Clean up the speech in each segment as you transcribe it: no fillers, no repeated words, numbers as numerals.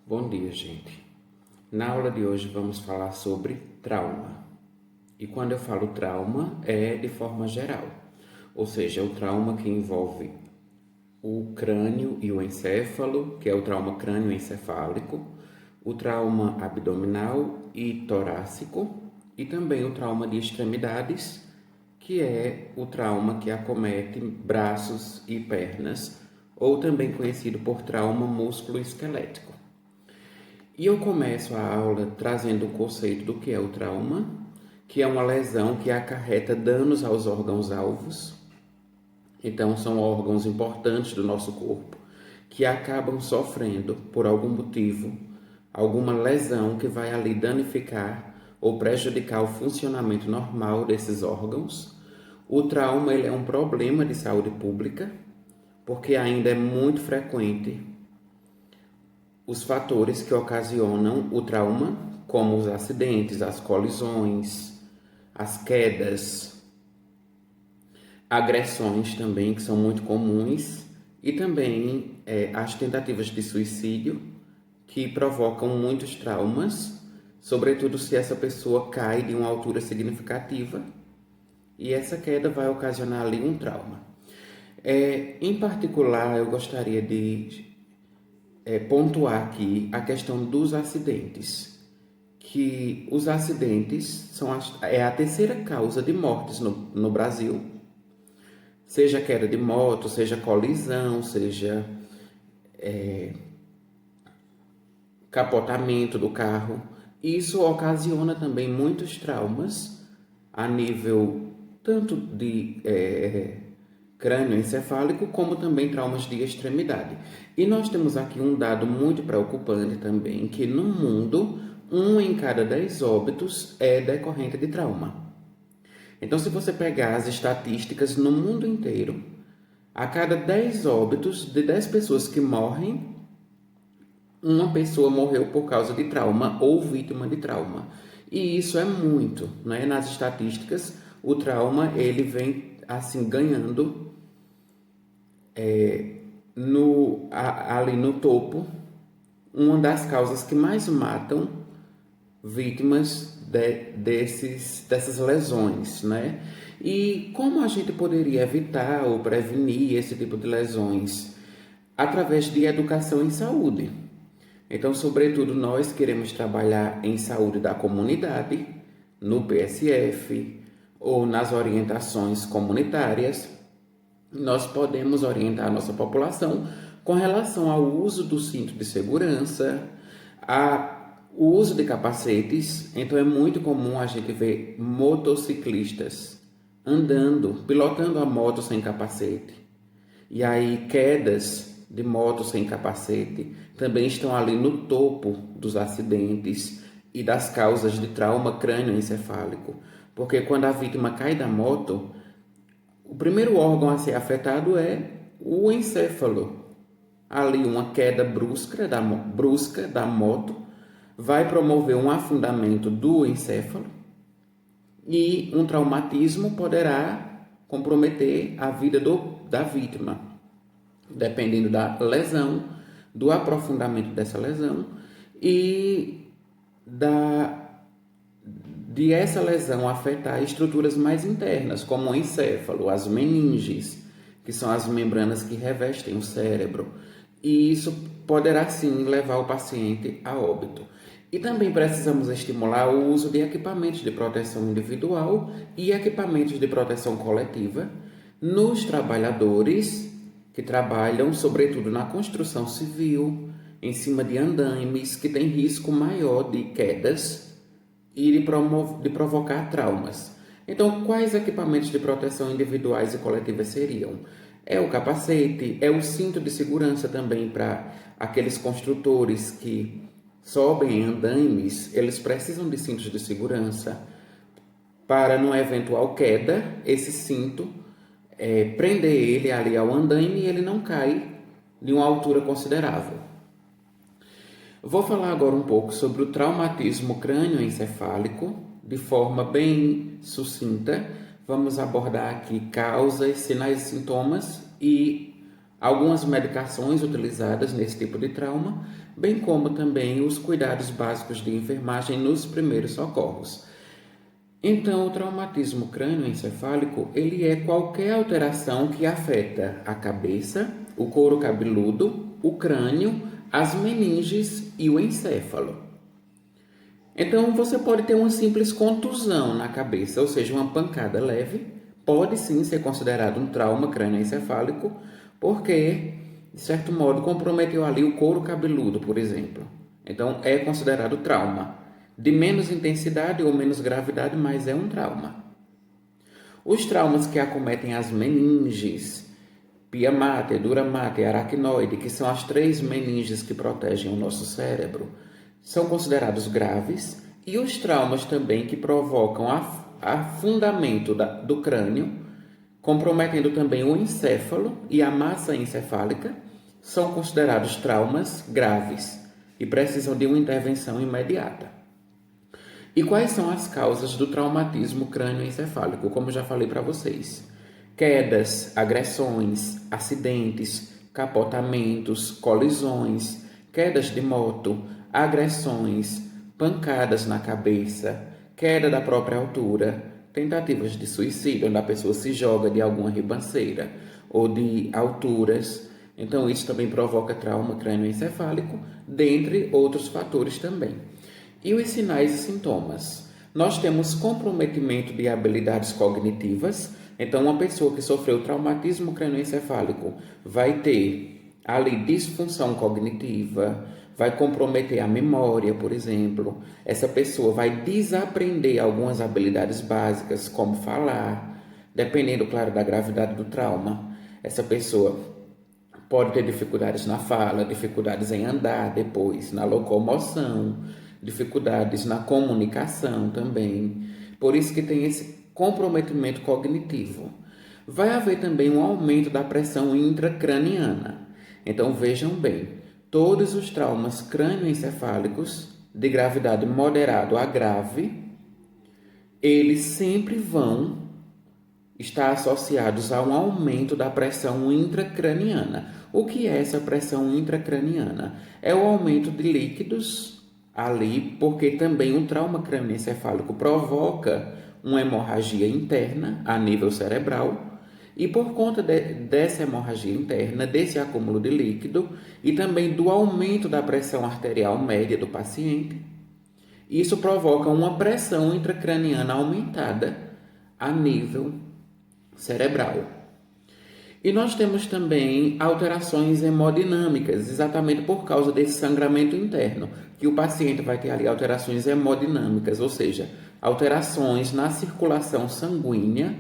Bom dia, gente. Na aula de hoje vamos falar sobre trauma. E quando eu falo trauma, é de forma geral, ou seja, o trauma que envolve o crânio e o encéfalo, que é o trauma crânioencefálico, o trauma abdominal e torácico, e também o trauma de extremidades, que é o trauma que acomete braços e pernas, ou também conhecido por trauma músculo-esquelético. E eu começo a aula trazendo o conceito do que é o trauma, que é uma lesão que acarreta danos aos órgãos-alvos. Então, são órgãos importantes do nosso corpo que acabam sofrendo, por algum motivo, alguma lesão que vai ali danificar ou prejudicar o funcionamento normal desses órgãos. O trauma ele é um problema de saúde pública, porque ainda é muito frequente os fatores que ocasionam o trauma, como os acidentes, as colisões, as quedas, agressões também, que são muito comuns, e também as tentativas de suicídio, que provocam muitos traumas, sobretudo se essa pessoa cai de uma altura significativa, e essa queda vai ocasionar ali um trauma. Em particular, eu gostaria de pontuar aqui a questão dos acidentes, que os acidentes são a terceira causa de mortes no Brasil, seja queda de moto, seja colisão, seja capotamento do carro. Isso ocasiona também muitos traumas a nível tanto de crânio encefálico, como também traumas de extremidade. E nós temos aqui um dado muito preocupante também, que no mundo, 1 em cada 10 óbitos é decorrente de trauma. Então, se você pegar as estatísticas no mundo inteiro, a cada 10 óbitos, de 10 pessoas que morrem, uma pessoa morreu por causa de trauma ou vítima de trauma. E isso é muito, né? Nas estatísticas, o trauma ele vem assim ganhando ali no topo, uma das causas que mais matam vítimas dessas lesões, né? E como a gente poderia evitar ou prevenir esse tipo de lesões? Através de educação em saúde. Então, sobretudo, nós queremos trabalhar em saúde da comunidade, no PSF ou nas orientações comunitárias. Nós podemos orientar a nossa população com relação ao uso do cinto de segurança, o uso de capacetes. Então é muito comum a gente ver motociclistas andando, pilotando a moto sem capacete. E aí quedas de moto sem capacete também estão ali no topo dos acidentes e das causas de trauma crânioencefálico. Porque quando a vítima cai da moto, o primeiro órgão a ser afetado é o encéfalo. Ali uma queda brusca da moto vai promover um afundamento do encéfalo e um traumatismo poderá comprometer a vida da vítima, dependendo da lesão, do aprofundamento dessa lesão e de essa lesão afetar estruturas mais internas, como o encéfalo, as meninges, que são as membranas que revestem o cérebro, e isso poderá sim levar o paciente a óbito. E também precisamos estimular o uso de equipamentos de proteção individual e equipamentos de proteção coletiva nos trabalhadores que trabalham, sobretudo na construção civil, em cima de andaimes, que tem risco maior de quedas e de provocar traumas. Então, quais equipamentos de proteção individuais e coletivas seriam? É o capacete, é o cinto de segurança também para aqueles construtores que sobem em andaimes, eles precisam de cintos de segurança para, numa eventual queda, esse cinto prender ele ali ao andaime e ele não cai de uma altura considerável. Vou falar agora um pouco sobre o traumatismo crânioencefálico, de forma bem sucinta. Vamos abordar aqui causas, sinais e sintomas e algumas medicações utilizadas nesse tipo de trauma, bem como também os cuidados básicos de enfermagem nos primeiros socorros. Então, o traumatismo crânioencefálico, ele é qualquer alteração que afeta a cabeça, o couro cabeludo, o crânio, as meninges e o encéfalo. Então, você pode ter uma simples contusão na cabeça, ou seja, uma pancada leve, pode sim ser considerado um trauma crânioencefálico, porque, de certo modo, comprometeu ali o couro cabeludo, por exemplo. Então, é considerado trauma. De menos intensidade ou menos gravidade, mas é um trauma. Os traumas que acometem as meninges, pia mater, dura mater, aracnoide, que são as 3 meninges que protegem o nosso cérebro, são considerados graves, e os traumas também que provocam afundamento do crânio, comprometendo também o encéfalo e a massa encefálica, são considerados traumas graves e precisam de uma intervenção imediata. E quais são as causas do traumatismo crânioencefálico? Como já falei para vocês: quedas, agressões, acidentes, capotamentos, colisões, quedas de moto, agressões, pancadas na cabeça, queda da própria altura, tentativas de suicídio, onde a pessoa se joga de alguma ribanceira ou de alturas. Então, isso também provoca trauma crânioencefálico, dentre outros fatores também. E os sinais e sintomas? Nós temos comprometimento de habilidades cognitivas. Então, uma pessoa que sofreu traumatismo crânioencefálico vai ter ali disfunção cognitiva, vai comprometer a memória, por exemplo. Essa pessoa vai desaprender algumas habilidades básicas, como falar, dependendo, claro, da gravidade do trauma. Essa pessoa pode ter dificuldades na fala, dificuldades em andar depois, na locomoção, dificuldades na comunicação também. Por isso que tem esse comprometimento cognitivo. Vai haver também um aumento da pressão intracraniana. Então vejam bem, todos os traumas crânioencefálicos de gravidade moderado a grave, eles sempre vão estar associados a um aumento da pressão intracraniana. O que é essa pressão intracraniana? É o aumento de líquidos ali, porque também o trauma crânioencefálico provoca uma hemorragia interna a nível cerebral, e por conta dessa hemorragia interna, desse acúmulo de líquido e também do aumento da pressão arterial média do paciente, isso provoca uma pressão intracraniana aumentada a nível cerebral. E nós temos também alterações hemodinâmicas, exatamente por causa desse sangramento interno, que o paciente vai ter ali alterações hemodinâmicas, ou seja, alterações na circulação sanguínea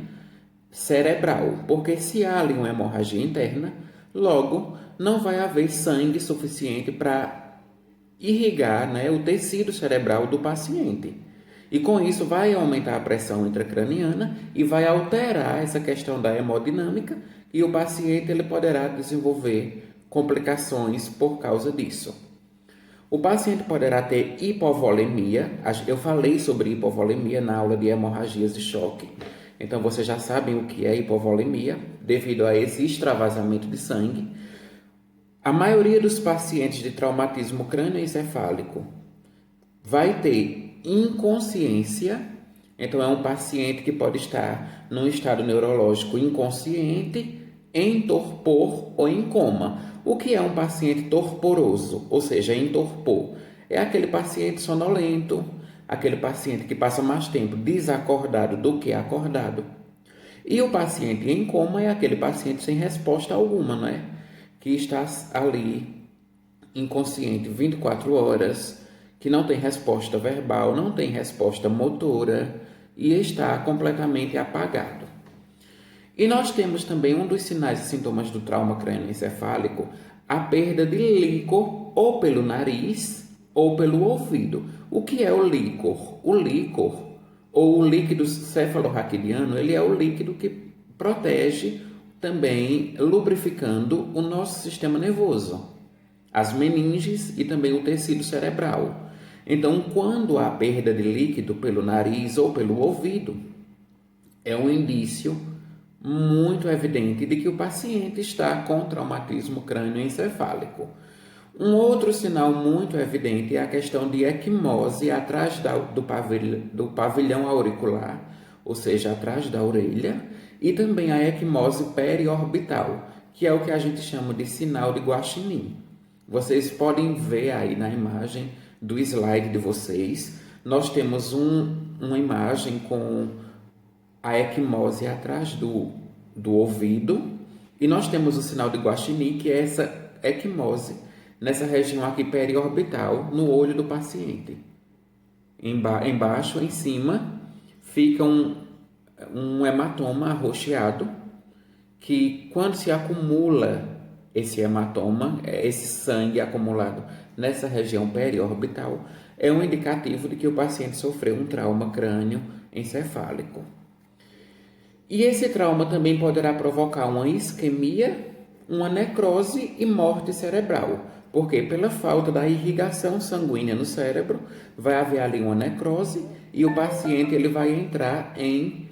cerebral, porque se há ali uma hemorragia interna, logo não vai haver sangue suficiente para irrigar, né, o tecido cerebral do paciente. E com isso vai aumentar a pressão intracraniana e vai alterar essa questão da hemodinâmica, e o paciente ele poderá desenvolver complicações por causa disso. O paciente poderá ter hipovolemia. Eu falei sobre hipovolemia na aula de hemorragias de choque. Então, vocês já sabem o que é hipovolemia, devido a esse extravasamento de sangue. A maioria dos pacientes de traumatismo crânioencefálico vai ter inconsciência. Então, é um paciente que pode estar num estado neurológico inconsciente, em torpor ou em coma. O que é um paciente torporoso, ou seja, em torpor? É aquele paciente sonolento, aquele paciente que passa mais tempo desacordado do que acordado. E o paciente em coma é aquele paciente sem resposta alguma, não é? Que está ali inconsciente 24 horas, que não tem resposta verbal, não tem resposta motora e está completamente apagado. E nós temos também um dos sinais e sintomas do trauma crânioencefálico, a perda de líquor ou pelo nariz ou pelo ouvido. O que é o líquor? O líquor, ou o líquido cefalorraquidiano, ele é o líquido que protege também, lubrificando o nosso sistema nervoso, as meninges e também o tecido cerebral. Então, quando há perda de líquido pelo nariz ou pelo ouvido, é um indício muito evidente de que o paciente está com traumatismo crânioencefálico. Um outro sinal muito evidente é a questão de equimose atrás do pavilhão auricular, ou seja, atrás da orelha, e também a equimose periorbital, que é o que a gente chama de sinal de Guaxinim. Vocês podem ver aí na imagem do slide de vocês, nós temos uma imagem com a equimose atrás do ouvido, e nós temos o sinal de Guaxinim, que é essa equimose nessa região aqui periorbital, no olho do paciente. Embaixo, em cima, fica um hematoma arroxeado, que quando se acumula esse hematoma, esse sangue acumulado nessa região periorbital, é um indicativo de que o paciente sofreu um trauma crânioencefálico. E esse trauma também poderá provocar uma isquemia, uma necrose e morte cerebral, porque pela falta da irrigação sanguínea no cérebro, vai haver ali uma necrose e o paciente ele vai entrar em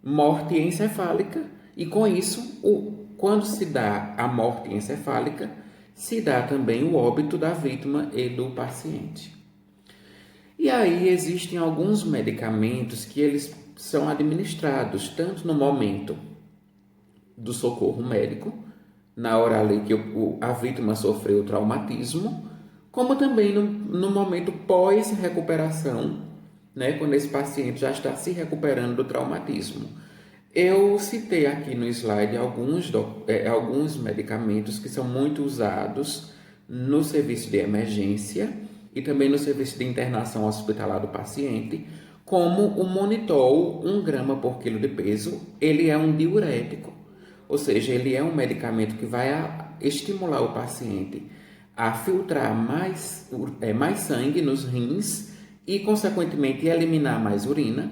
morte encefálica, e com isso, quando se dá a morte encefálica, se dá também o óbito da vítima e do paciente. E aí existem alguns medicamentos que eles são administrados tanto no momento do socorro médico, na hora ali que a vítima sofreu o traumatismo, como também no momento pós-recuperação, né, quando esse paciente já está se recuperando do traumatismo. Eu citei aqui no slide alguns medicamentos que são muito usados no serviço de emergência e também no serviço de internação hospitalar do paciente, como o Monitol, 1 grama por quilo de peso. Ele é um diurético, ou seja, ele é um medicamento que vai estimular o paciente a filtrar mais sangue nos rins e, consequentemente, eliminar mais urina,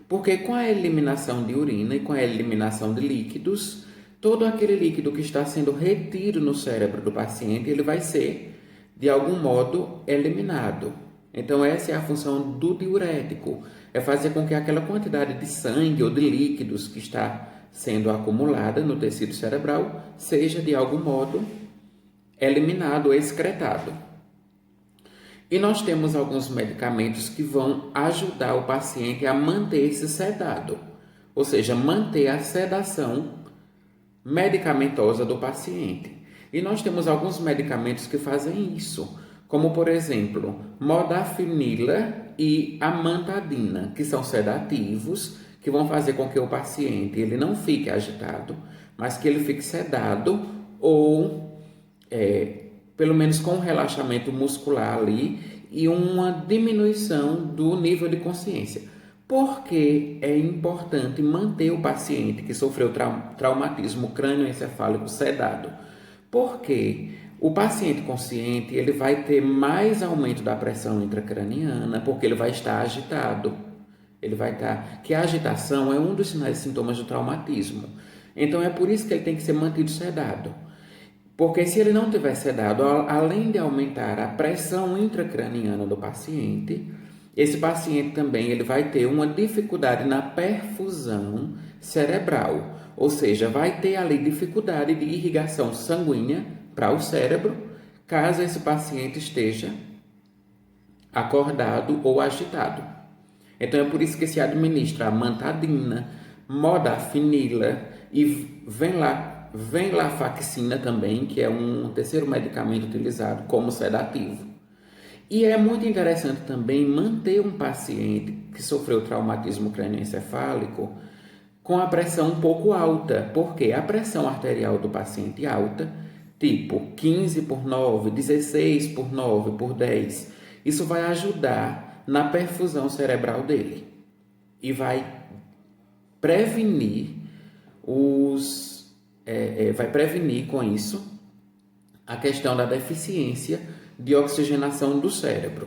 porque com a eliminação de urina e com a eliminação de líquidos, todo aquele líquido que está sendo retido no cérebro do paciente, ele vai ser, de algum modo, eliminado. Então, essa é a função do diurético, é fazer com que aquela quantidade de sangue ou de líquidos que está sendo acumulada no tecido cerebral seja, de algum modo, eliminado ou excretado. E nós temos alguns medicamentos que vão ajudar o paciente a manter-se sedado, ou seja, manter a sedação medicamentosa do paciente. E nós temos alguns medicamentos que fazem isso, como, por exemplo, modafinila e amantadina, que são sedativos, que vão fazer com que o paciente ele não fique agitado, mas que ele fique sedado ou pelo menos com um relaxamento muscular ali e uma diminuição do nível de consciência. Por que é importante manter o paciente que sofreu traumatismo crânioencefálico sedado? Porque o paciente consciente ele vai ter mais aumento da pressão intracraniana, porque ele vai estar agitado. Que a agitação é um dos sinais e sintomas do traumatismo. Então é por isso que ele tem que ser mantido sedado. Porque se ele não tiver sedado, além de aumentar a pressão intracraniana do paciente, esse paciente também ele vai ter uma dificuldade na perfusão cerebral, ou seja, vai ter ali dificuldade de irrigação sanguínea para o cérebro, caso esse paciente esteja acordado ou agitado. Então é por isso que se administra a amantadina, modafinila e venlafaxina também, que é um terceiro medicamento utilizado como sedativo. E é muito interessante também manter um paciente que sofreu traumatismo crânioencefálico com a pressão um pouco alta, porque a pressão arterial do paciente alta, tipo 15/9, 16/9/10, isso vai ajudar na perfusão cerebral dele e vai prevenir com isso a questão da deficiência de oxigenação do cérebro.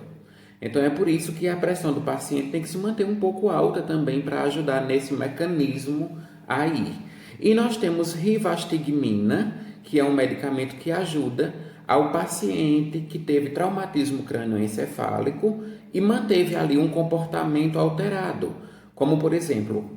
Então é por isso que a pressão do paciente tem que se manter um pouco alta também para ajudar nesse mecanismo aí. E nós temos rivastigmina, que é um medicamento que ajuda ao paciente que teve traumatismo crânioencefálico e manteve ali um comportamento alterado, como por exemplo,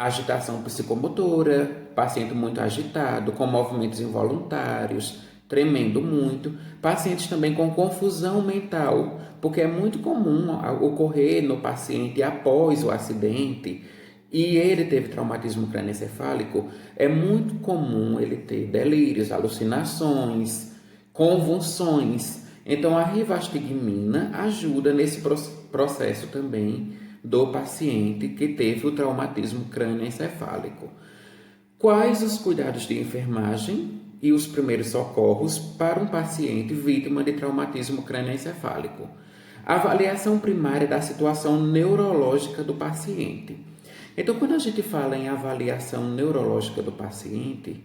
agitação psicomotora, paciente muito agitado, com movimentos involuntários, tremendo muito, pacientes também com confusão mental, porque é muito comum ocorrer no paciente após o acidente e ele teve traumatismo crânioencefálico, é muito comum ele ter delírios, alucinações, convulsões. Então a rivastigmina ajuda nesse processo também do paciente que teve o traumatismo crânioencefálico. Quais os cuidados de enfermagem e os primeiros socorros para um paciente vítima de traumatismo crânioencefálico? A avaliação primária da situação neurológica do paciente. Então, quando a gente fala em avaliação neurológica do paciente,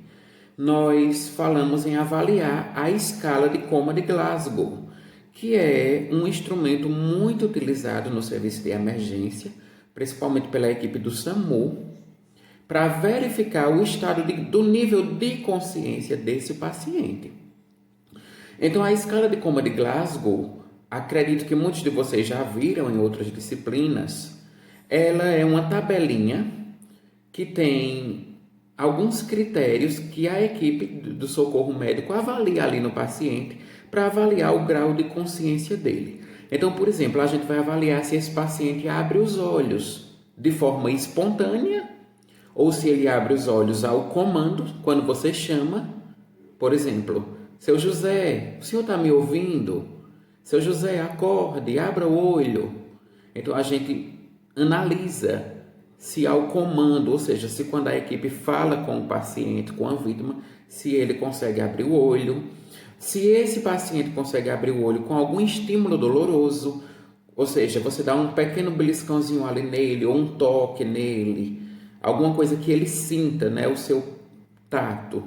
nós falamos em avaliar a escala de coma de Glasgow, que é um instrumento muito utilizado no serviço de emergência, principalmente pela equipe do SAMU, para verificar o estado do nível de consciência desse paciente. Então, a escala de coma de Glasgow, acredito que muitos de vocês já viram em outras disciplinas, ela é uma tabelinha que tem alguns critérios que a equipe do socorro médico avalia ali no paciente para avaliar o grau de consciência dele. Então, por exemplo, a gente vai avaliar se esse paciente abre os olhos de forma espontânea ou se ele abre os olhos ao comando, quando você chama. Por exemplo, seu José, o senhor está me ouvindo? Seu José, acorde, abra o olho. Então, a gente analisa se ao comando, ou seja, se quando a equipe fala com o paciente, com a vítima, se ele consegue abrir o olho, se esse paciente consegue abrir o olho com algum estímulo doloroso, ou seja, você dá um pequeno beliscãozinho ali nele, ou um toque nele, alguma coisa que ele sinta, né, o seu tato.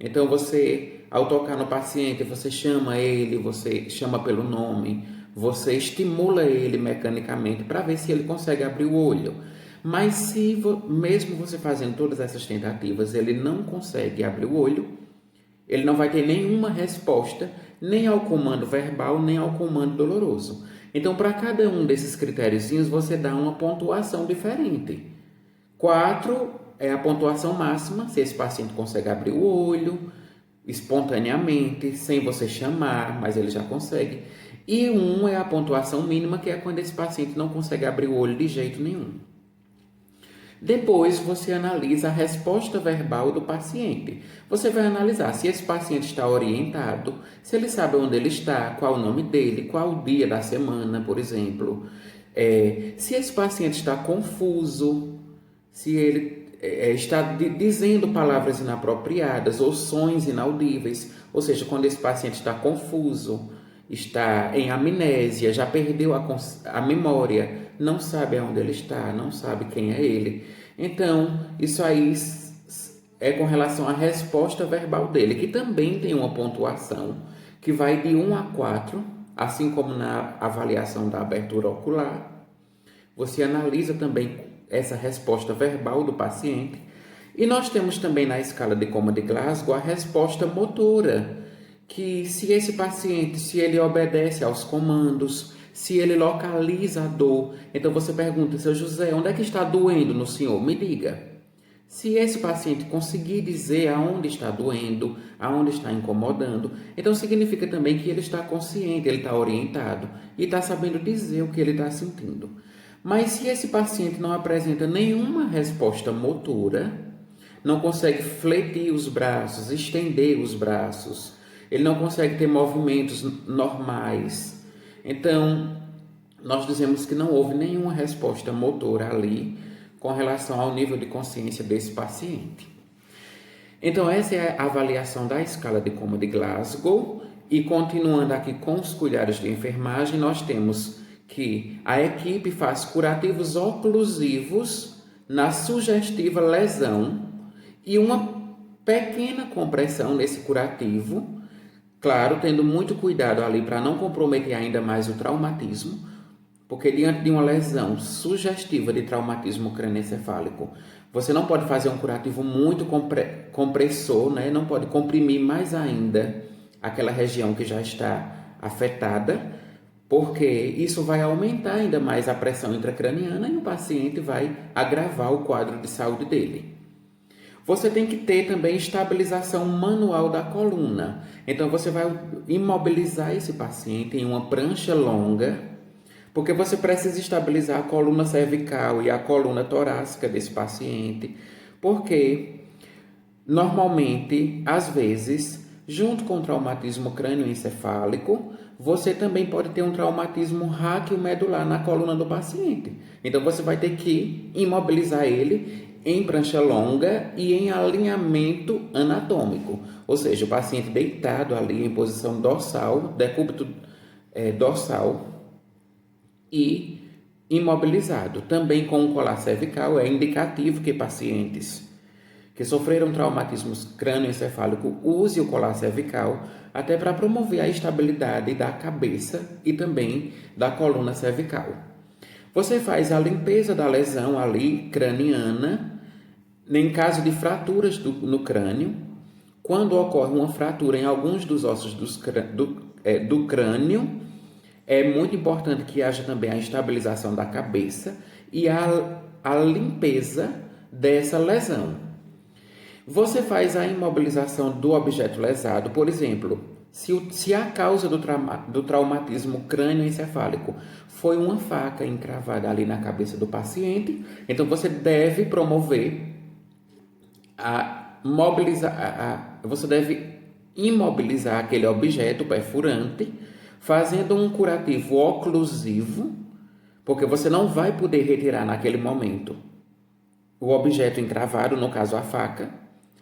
Então você, ao tocar no paciente, você chama ele, você chama pelo nome, você estimula ele mecanicamente para ver se ele consegue abrir o olho. Mas se mesmo você fazendo todas essas tentativas, ele não consegue abrir o olho, ele não vai ter nenhuma resposta, nem ao comando verbal, nem ao comando doloroso. Então, para cada um desses critériozinhos, você dá uma pontuação diferente. 4 é a pontuação máxima, se esse paciente consegue abrir o olho espontaneamente, sem você chamar, mas ele já consegue. E 1 é a pontuação mínima, que é quando esse paciente não consegue abrir o olho de jeito nenhum. Depois, você analisa a resposta verbal do paciente. Você vai analisar se esse paciente está orientado, se ele sabe onde ele está, qual o nome dele, qual o dia da semana, por exemplo. Se esse paciente está confuso, se ele está dizendo palavras inapropriadas ou sons inaudíveis. Ou seja, quando esse paciente está confuso, está em amnésia, já perdeu a memória, não sabe aonde ele está, não sabe quem é ele. Então, isso aí é com relação à resposta verbal dele, que também tem uma pontuação que vai de 1 a 4, assim como na avaliação da abertura ocular. Você analisa também essa resposta verbal do paciente. E nós temos também na escala de coma de Glasgow a resposta motora, que se esse paciente, se ele obedece aos comandos, se ele localiza a dor. Então você pergunta, seu José, onde é que está doendo no senhor? Me diga. Se esse paciente conseguir dizer aonde está doendo, aonde está incomodando, então significa também que ele está consciente, ele está orientado e está sabendo dizer o que ele está sentindo. Mas se esse paciente não apresenta nenhuma resposta motora, não consegue fletir os braços, estender os braços, ele não consegue ter movimentos normais, então nós dizemos que não houve nenhuma resposta motora ali com relação ao nível de consciência desse paciente. Então essa é a avaliação da escala de coma de Glasgow. E continuando aqui com os cuidados de enfermagem, nós temos que a equipe faz curativos oclusivos na sugestiva lesão e uma pequena compressão nesse curativo, claro, tendo muito cuidado ali para não comprometer ainda mais o traumatismo, porque diante de uma lesão sugestiva de traumatismo crânioencefálico, você não pode fazer um curativo muito compressor, né? Não pode comprimir mais ainda aquela região que já está afetada, porque isso vai aumentar ainda mais a pressão intracraniana e o paciente vai agravar o quadro de saúde dele. Você tem que ter também estabilização manual da coluna. Então, você vai imobilizar esse paciente em uma prancha longa, porque você precisa estabilizar a coluna cervical e a coluna torácica desse paciente, porque normalmente, às vezes, junto com o traumatismo crânioencefálico, você também pode ter um traumatismo raquiomedular na coluna do paciente. Então, você vai ter que imobilizar ele em prancha longa e em alinhamento anatômico. Ou seja, o paciente deitado ali em posição dorsal, decúbito dorsal e imobilizado. Também com o colar cervical é indicativo que pacientes que sofreram traumatismos crânioencefálico use o colar cervical até para promover a estabilidade da cabeça e também da coluna cervical. Você faz a limpeza da lesão ali craniana em caso de fraturas no crânio. Quando ocorre uma fratura em alguns dos ossos do crânio, é muito importante que haja também a estabilização da cabeça e a limpeza dessa lesão. Você faz a imobilização do objeto lesado, por exemplo, se a causa do traumatismo crânioencefálico foi uma faca encravada ali na cabeça do paciente, então você deve promover você deve imobilizar aquele objeto perfurante, fazendo um curativo oclusivo, porque você não vai poder retirar naquele momento o objeto encravado, no caso a faca.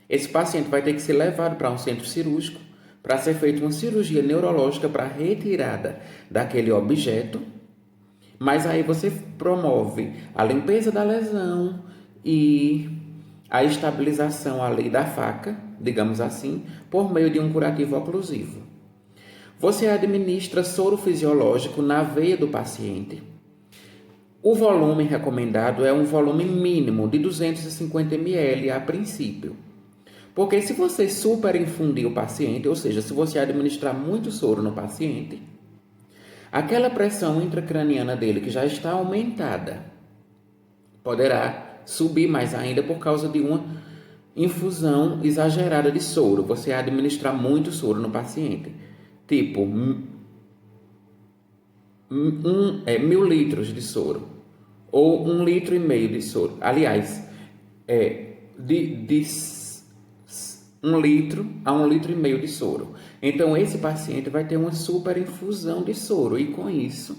Esse paciente vai ter que ser levado para um centro cirúrgico para ser feita uma cirurgia neurológica para retirada daquele objeto. Mas aí você promove a limpeza da lesão e a estabilização ali da faca, digamos assim, por meio de um curativo oclusivo. Você administra soro fisiológico na veia do paciente. O volume recomendado é um volume mínimo de 250 ml a princípio. Porque se você superinfundir o paciente, ou seja, se você administrar muito soro no paciente, aquela pressão intracraniana dele que já está aumentada poderá subir mais ainda por causa de uma infusão exagerada de soro. Você administrar muito soro no paciente, tipo 1.000 litros de soro ou 1,5 litro de soro. Aliás, de 1 litro a 1,5 litro de soro. Então, esse paciente vai ter uma superinfusão de soro e, com isso,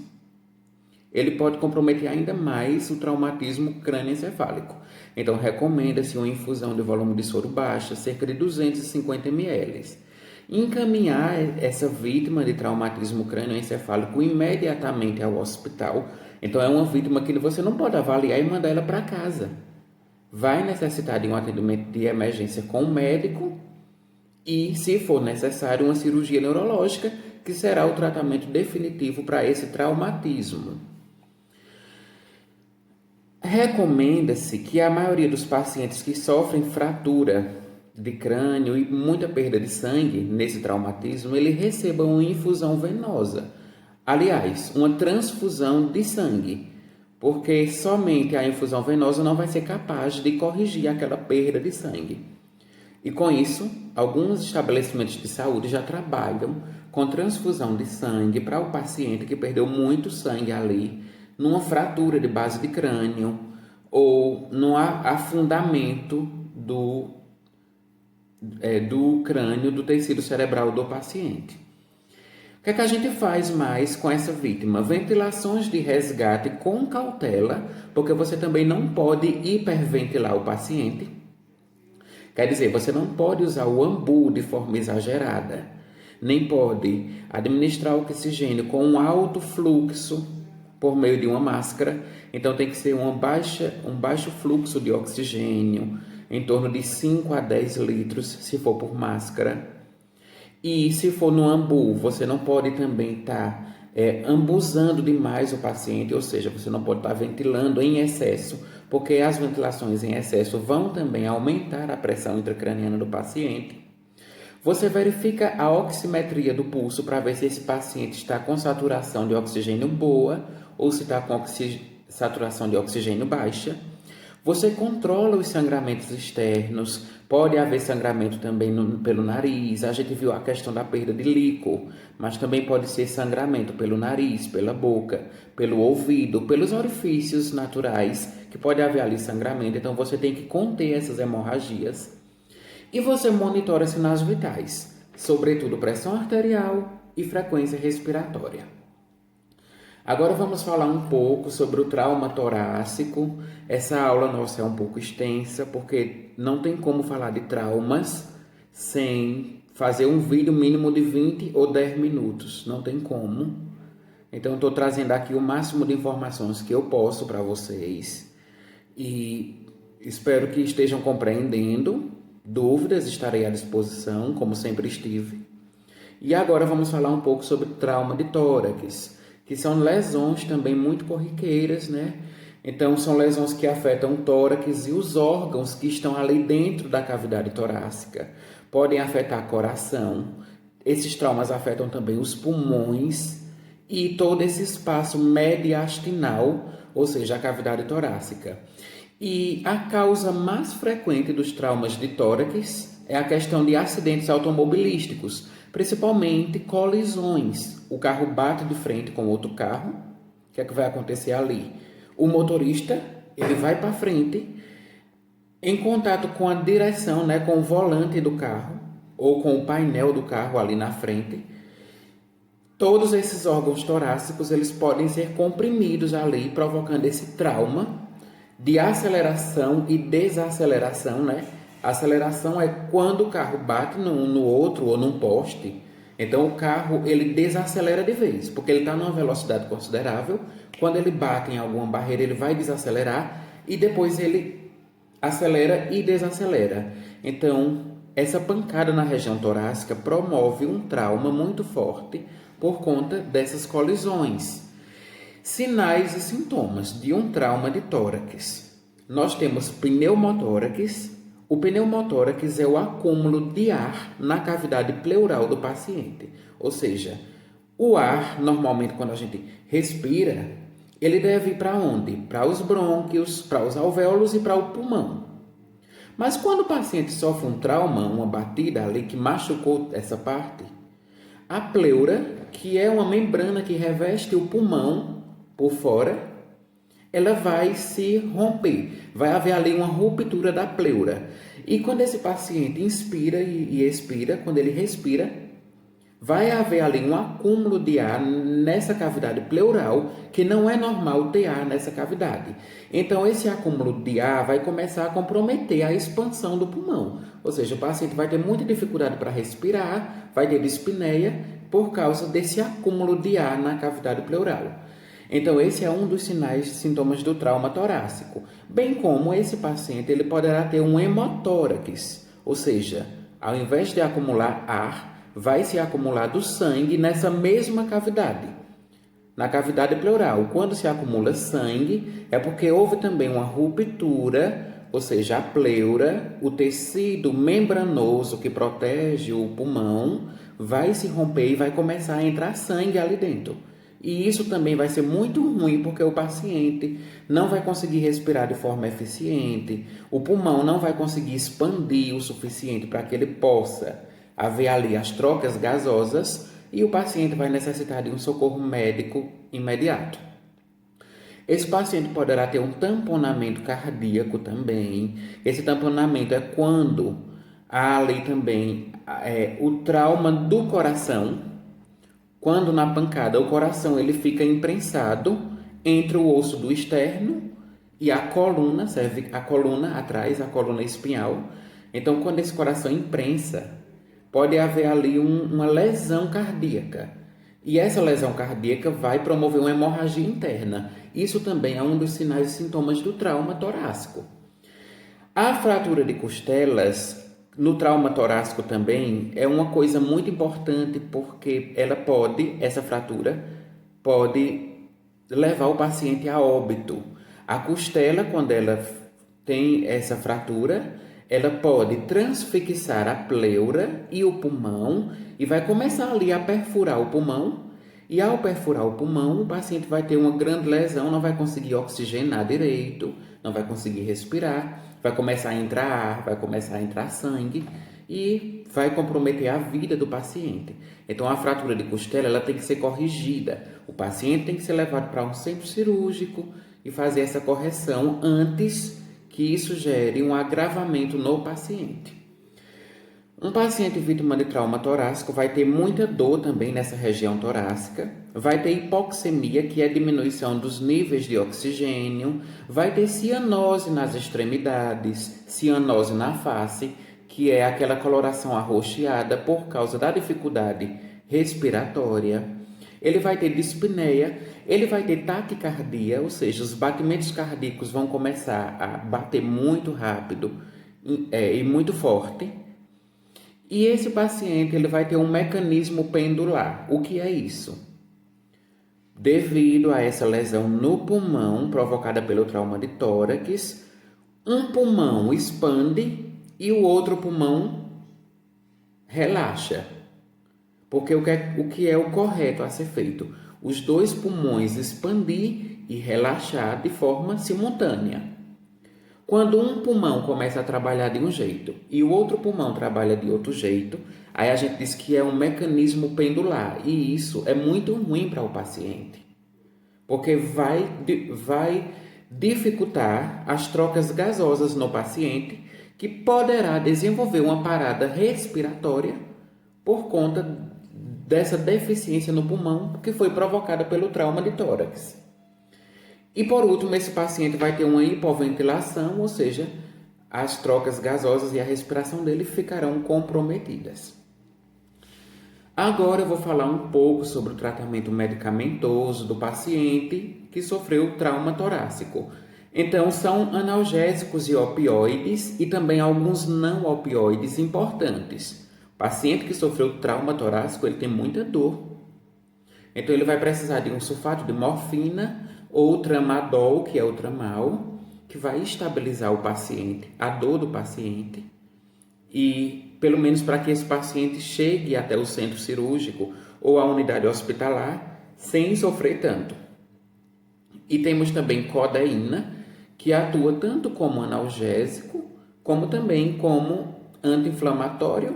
ele pode comprometer ainda mais o traumatismo crânioencefálico. Então, recomenda-se uma infusão de volume de soro baixa, cerca de 250 ml. Encaminhar essa vítima de traumatismo crânioencefálico imediatamente ao hospital. Então, é uma vítima que você não pode avaliar e mandar ela para casa. Vai necessitar de um atendimento de emergência com o médico e, se for necessário, uma cirurgia neurológica, que será o tratamento definitivo para esse traumatismo. Recomenda-se que a maioria dos pacientes que sofrem fratura de crânio e muita perda de sangue nesse traumatismo, ele receba uma infusão venosa. Aliás, uma transfusão de sangue, porque somente a infusão venosa não vai ser capaz de corrigir aquela perda de sangue. E com isso, alguns estabelecimentos de saúde já trabalham com transfusão de sangue para o paciente que perdeu muito sangue ali, numa fratura de base de crânio ou no afundamento do crânio, do tecido cerebral do paciente. O que é que a gente faz mais com essa vítima? Ventilações de resgate com cautela, porque você também não pode hiperventilar o paciente. Quer dizer, você não pode usar o ambu de forma exagerada, nem pode administrar oxigênio com um alto fluxo por meio de uma máscara. Então tem que ser um baixo fluxo de oxigênio, em torno de 5 a 10 litros, se for por máscara. E se for no ambu, você não pode também estar ambuzando demais o paciente, ou seja, você não pode estar ventilando em excesso, porque as ventilações em excesso vão também aumentar a pressão intracraniana do paciente. Você verifica a oximetria do pulso para ver se esse paciente está com saturação de oxigênio boa ou se está com saturação de oxigênio baixa. Você controla os sangramentos externos, pode haver sangramento também pelo nariz. A gente viu a questão da perda de líquor, mas também pode ser sangramento pelo nariz, pela boca, pelo ouvido, pelos orifícios naturais, que pode haver ali sangramento. Então você tem que conter essas hemorragias. E você monitora sinais vitais, sobretudo pressão arterial e frequência respiratória. Agora vamos falar um pouco sobre o trauma torácico. Essa aula nossa é um pouco extensa, porque não tem como falar de traumas sem fazer um vídeo mínimo de 20 ou 10 minutos. Não tem como. Então, estou trazendo aqui o máximo de informações que eu posso para vocês. E espero que estejam compreendendo. Dúvidas, estarei à disposição, como sempre estive. E agora vamos falar um pouco sobre trauma de tórax, que são lesões também muito corriqueiras, né? Então, são lesões que afetam o tórax e os órgãos que estão ali dentro da cavidade torácica. Podem afetar o coração. Esses traumas afetam também os pulmões e todo esse espaço mediastinal, ou seja, a cavidade torácica. E a causa mais frequente dos traumas de tórax é a questão de acidentes automobilísticos, principalmente colisões. O carro bate de frente com outro carro. O que é que vai acontecer ali? O motorista, ele vai para frente, em contato com a direção, né, com o volante do carro, ou com o painel do carro ali na frente. Todos esses órgãos torácicos, eles podem ser comprimidos ali, provocando esse trauma de aceleração e desaceleração, né? Aceleração é quando o carro bate no outro ou num poste. Então, o carro, ele desacelera de vez, porque ele está numa velocidade considerável. Quando ele bate em alguma barreira, ele vai desacelerar e depois ele acelera e desacelera. Então, essa pancada na região torácica promove um trauma muito forte por conta dessas colisões. Sinais e sintomas de um trauma de tórax. Nós temos pneumotórax. O pneumotórax é o acúmulo de ar na cavidade pleural do paciente. Ou seja, o ar, normalmente quando a gente respira, ele deve ir para onde? Para os brônquios, para os alvéolos e para o pulmão. Mas quando o paciente sofre um trauma, uma batida ali que machucou essa parte, a pleura, que é uma membrana que reveste o pulmão por fora, ela vai se romper. Vai haver ali uma ruptura da pleura. E quando esse paciente inspira e expira, quando ele respira, vai haver ali um acúmulo de ar nessa cavidade pleural, que não é normal ter ar nessa cavidade. Então, esse acúmulo de ar vai começar a comprometer a expansão do pulmão. Ou seja, o paciente vai ter muita dificuldade para respirar, vai ter dispneia por causa desse acúmulo de ar na cavidade pleural. Então, esse é um dos sinais e sintomas do trauma torácico. Bem como esse paciente ele poderá ter um hemotórax, ou seja, ao invés de acumular ar, vai se acumular do sangue nessa mesma cavidade, na cavidade pleural. Quando se acumula sangue, é porque houve também uma ruptura, ou seja, a pleura, o tecido membranoso que protege o pulmão, vai se romper e vai começar a entrar sangue ali dentro. E isso também vai ser muito ruim, porque o paciente não vai conseguir respirar de forma eficiente, o pulmão não vai conseguir expandir o suficiente para que ele possa haver ali as trocas gasosas e o paciente vai necessitar de um socorro médico imediato. Esse paciente poderá ter um tamponamento cardíaco também. Esse tamponamento é quando há ali também o trauma do coração. Quando na pancada o coração ele fica imprensado entre o osso do externo e a coluna, serve a coluna atrás, a coluna espinhal. Então, quando esse coração imprensa, pode haver ali uma lesão cardíaca. E essa lesão cardíaca vai promover uma hemorragia interna. Isso também é um dos sinais e sintomas do trauma torácico. A fratura de costelas no trauma torácico também é uma coisa muito importante, porque essa fratura pode levar o paciente a óbito. A costela, quando ela tem essa fratura, ela pode transfixar a pleura e o pulmão e vai começar ali a perfurar o pulmão. E ao perfurar o pulmão, o paciente vai ter uma grande lesão, não vai conseguir oxigenar direito, não vai conseguir respirar, vai começar a entrar ar, vai começar a entrar sangue e vai comprometer a vida do paciente. Então, a fratura de costela ela tem que ser corrigida. O paciente tem que ser levado para um centro cirúrgico e fazer essa correção antes que isso gere um agravamento no paciente. Um paciente vítima de trauma torácico vai ter muita dor também nessa região torácica, vai ter hipoxemia, que é a diminuição dos níveis de oxigênio, vai ter cianose nas extremidades, cianose na face, que é aquela coloração arroxeada por causa da dificuldade respiratória. Ele vai ter dispneia, ele vai ter taquicardia, ou seja, os batimentos cardíacos vão começar a bater muito rápido e muito forte. E esse paciente ele vai ter um mecanismo pendular. O que é isso? Devido a essa lesão no pulmão provocada pelo trauma de tórax, um pulmão expande e o outro pulmão relaxa. Porque o que é o correto a ser feito? Os dois pulmões expandir e relaxar de forma simultânea. Quando um pulmão começa a trabalhar de um jeito e o outro pulmão trabalha de outro jeito, aí a gente diz que é um mecanismo pendular. E isso é muito ruim para o paciente. Porque vai dificultar as trocas gasosas no paciente, que poderá desenvolver uma parada respiratória por conta dessa deficiência no pulmão que foi provocada pelo trauma de tórax. E por último, esse paciente vai ter uma hipoventilação, ou seja, as trocas gasosas e a respiração dele ficarão comprometidas. Agora eu vou falar um pouco sobre o tratamento medicamentoso do paciente que sofreu trauma torácico. Então, são analgésicos e opioides e também alguns não opioides importantes. O paciente que sofreu trauma torácico, ele tem muita dor. Então, ele vai precisar de um sulfato de morfina ou tramadol, que é o tramal, que vai estabilizar o paciente, a dor do paciente, e pelo menos para que esse paciente chegue até o centro cirúrgico ou a unidade hospitalar sem sofrer tanto. E temos também codeína, que atua tanto como analgésico, como também como anti-inflamatório.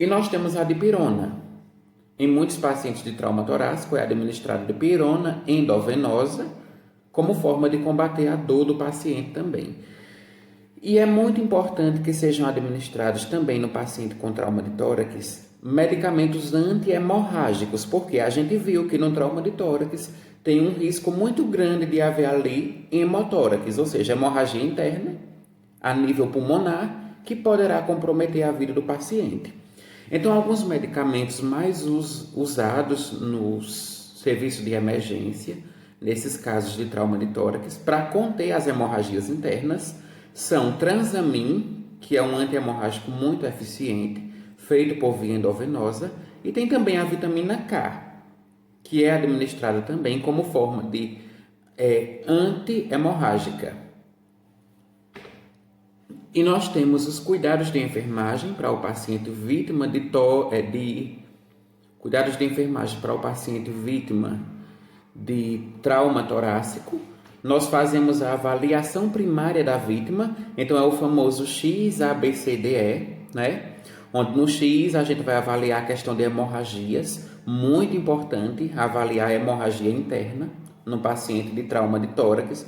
E nós temos a dipirona. Em muitos pacientes de trauma torácico é administrada dipirona endovenosa como forma de combater a dor do paciente também. E é muito importante que sejam administrados também no paciente com trauma de tórax medicamentos anti-hemorrágicos, porque a gente viu que no trauma de tórax tem um risco muito grande de haver ali hemotórax, ou seja, hemorragia interna a nível pulmonar, que poderá comprometer a vida do paciente. Então, alguns medicamentos mais usados nos serviços de emergência, nesses casos de trauma de tórax, para conter as hemorragias internas, são Transamin, que é um anti-hemorrágico muito eficiente, feito por via endovenosa, e tem também a vitamina K, que é administrada também como forma de anti-hemorrágica. E nós temos os cuidados de enfermagem para o paciente vítima cuidados de enfermagem para o paciente vítima de trauma torácico. Nós fazemos a avaliação primária da vítima, então é o famoso XABCDE, né? Onde no X a gente vai avaliar a questão de hemorragias, muito importante avaliar a hemorragia interna no paciente de trauma de tórax.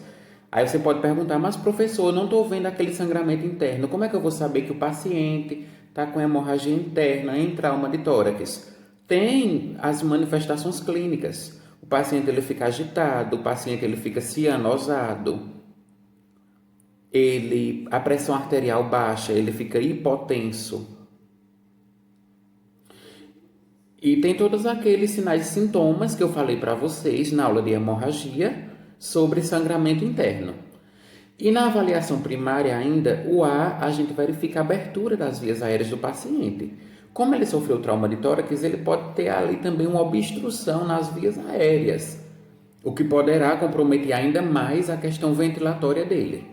Aí você pode perguntar, mas professor, eu não estou vendo aquele sangramento interno, como é que eu vou saber que o paciente está com hemorragia interna em trauma de tórax? Tem as manifestações clínicas. O paciente ele fica agitado, o paciente ele fica cianosado, a pressão arterial baixa, ele fica hipotenso. E tem todos aqueles sinais e sintomas que eu falei para vocês na aula de hemorragia sobre sangramento interno. E na avaliação primária ainda, a gente verifica a abertura das vias aéreas do paciente. Como ele sofreu trauma de tórax, ele pode ter ali também uma obstrução nas vias aéreas, o que poderá comprometer ainda mais a questão ventilatória dele.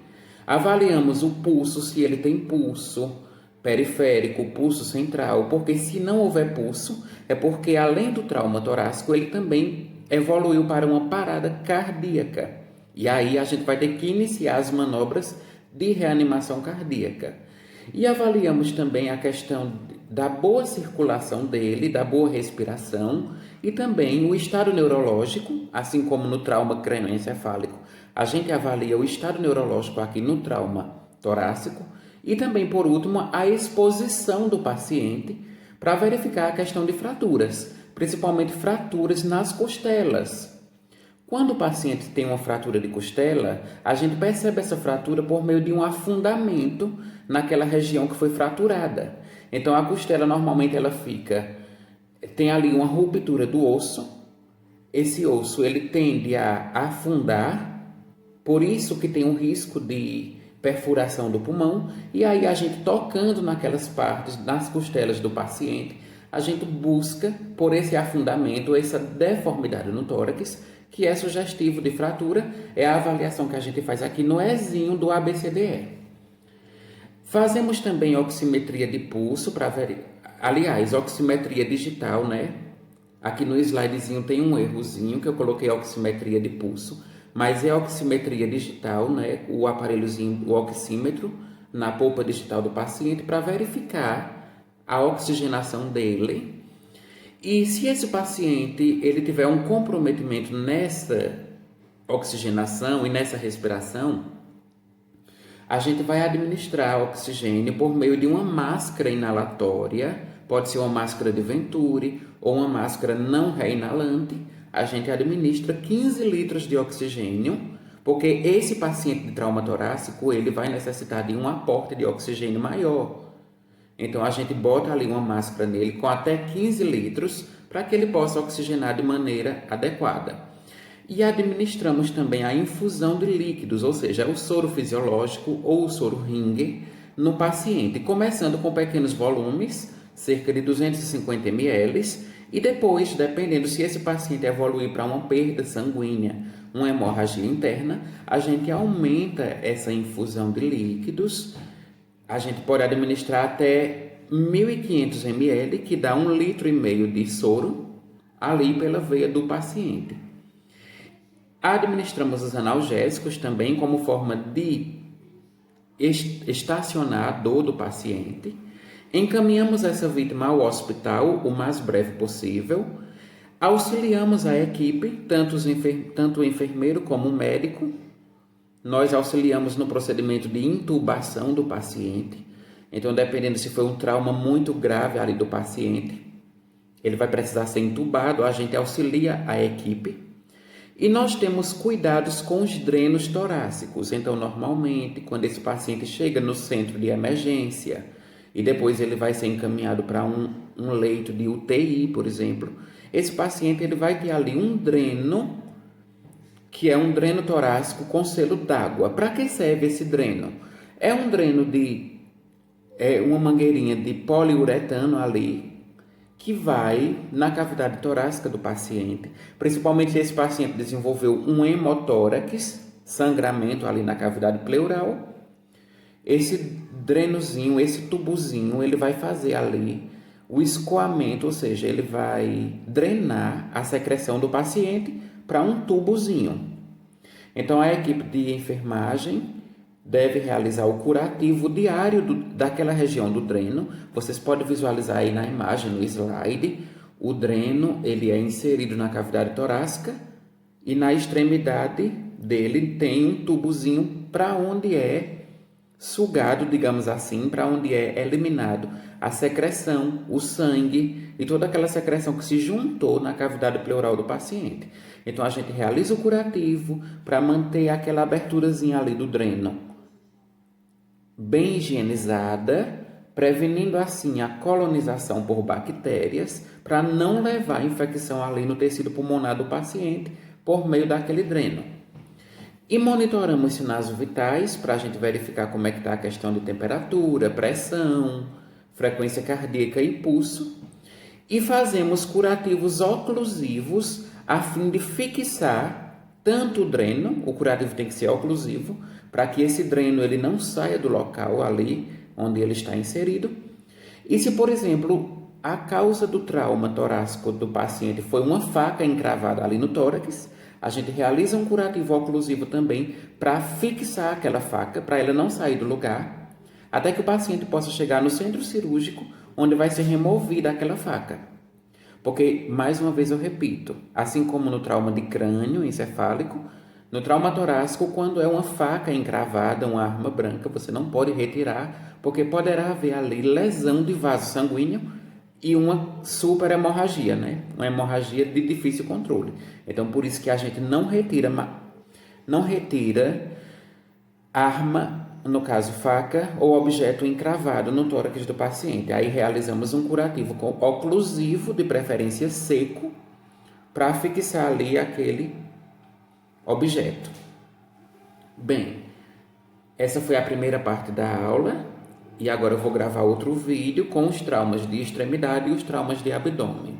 Avaliamos o pulso, se ele tem pulso periférico, pulso central, porque se não houver pulso, é porque além do trauma torácico, ele também evoluiu para uma parada cardíaca. E aí a gente vai ter que iniciar as manobras de reanimação cardíaca. E avaliamos também a questão da boa circulação dele, da boa respiração e também o estado neurológico, assim como no trauma crânioencefálico. A gente avalia o estado neurológico aqui no trauma torácico e também, por último, a exposição do paciente para verificar a questão de fraturas, principalmente fraturas nas costelas. Quando o paciente tem uma fratura de costela, a gente percebe essa fratura por meio de um afundamento naquela região que foi fraturada. Então, a costela normalmente ela tem ali uma ruptura do osso. Esse osso ele tende a afundar, por isso que tem um risco de perfuração do pulmão. E aí a gente tocando naquelas partes, nas costelas do paciente, a gente busca por esse afundamento, essa deformidade no tórax, que é sugestivo de fratura. É a avaliação que a gente faz aqui no Ezinho do ABCDE. Fazemos também oximetria de pulso para aliás, oximetria digital, né? Aqui no slidezinho tem um errozinho que eu coloquei oximetria de pulso, mas é oximetria digital, né? O aparelhozinho, o oxímetro na polpa digital do paciente para verificar a oxigenação dele. E se esse paciente ele tiver um comprometimento nessa oxigenação e nessa respiração, a gente vai administrar oxigênio por meio de uma máscara inalatória, pode ser uma máscara de Venturi ou uma máscara não reinalante. A gente administra 15 litros de oxigênio, porque esse paciente de trauma torácico, ele vai necessitar de um aporte de oxigênio maior. Então, a gente bota ali uma máscara nele com até 15 litros para que ele possa oxigenar de maneira adequada. E administramos também a infusão de líquidos, ou seja, o soro fisiológico ou o soro Ringer no paciente, começando com pequenos volumes, cerca de 250 ml, e depois, dependendo se esse paciente evoluir para uma perda sanguínea, uma hemorragia interna, a gente aumenta essa infusão de líquidos. A gente pode administrar até 1.500 ml, que dá 1,5 litro de soro, ali pela veia do paciente. Administramos os analgésicos também como forma de estacionar a dor do paciente. Encaminhamos essa vítima ao hospital o mais breve possível. Auxiliamos a equipe, tanto o enfermeiro como o médico. Nós auxiliamos no procedimento de intubação do paciente. Então, dependendo se foi um trauma muito grave ali do paciente, ele vai precisar ser intubado, a gente auxilia a equipe. E nós temos cuidados com os drenos torácicos. Então, normalmente, quando esse paciente chega no centro de emergência e depois ele vai ser encaminhado para um leito de UTI, por exemplo, esse paciente ele vai ter ali um dreno, que é um dreno torácico com selo d'água. Para que serve esse dreno? É um dreno de uma mangueirinha de poliuretano ali, que vai na cavidade torácica do paciente, principalmente se esse paciente desenvolveu um hemotórax, sangramento ali na cavidade pleural. Esse drenozinho, esse tubozinho, ele vai fazer ali o escoamento, ou seja, ele vai drenar a secreção do paciente para um tubozinho. Então, a equipe de enfermagem deve realizar o curativo diário daquela região do dreno. Vocês podem visualizar aí na imagem, no slide, o dreno ele é inserido na cavidade torácica e na extremidade dele tem um tubozinho para onde é sugado, digamos assim, para onde é eliminado a secreção, o sangue e toda aquela secreção que se juntou na cavidade pleural do paciente. Então, a gente realiza o curativo para manter aquela aberturazinha ali do dreno bem higienizada, prevenindo assim a colonização por bactérias, para não levar infecção ali no tecido pulmonar do paciente por meio daquele dreno. E monitoramos sinais vitais para a gente verificar como é que está a questão de temperatura, pressão, frequência cardíaca e pulso. E fazemos curativos oclusivos a fim de fixar tanto o dreno, o curativo tem que ser oclusivo, para que esse dreno ele não saia do local ali onde ele está inserido. E se, por exemplo, a causa do trauma torácico do paciente foi uma faca encravada ali no tórax, a gente realiza um curativo oclusivo também para fixar aquela faca, para ela não sair do lugar, até que o paciente possa chegar no centro cirúrgico, onde vai ser removida aquela faca. Porque, mais uma vez eu repito, assim como no trauma de crânio encefálico, no trauma torácico, quando é uma faca encravada, uma arma branca, você não pode retirar, porque poderá haver ali lesão de vaso sanguíneo e uma super hemorragia, né? Uma hemorragia de difícil controle. Então, por isso que a gente não retira arma, no caso faca, ou objeto encravado no tórax do paciente. Aí realizamos um curativo oclusivo, de preferência seco, para fixar ali aquele objeto. Bem, essa foi a primeira parte da aula e agora eu vou gravar outro vídeo com os traumas de extremidade e os traumas de abdômen.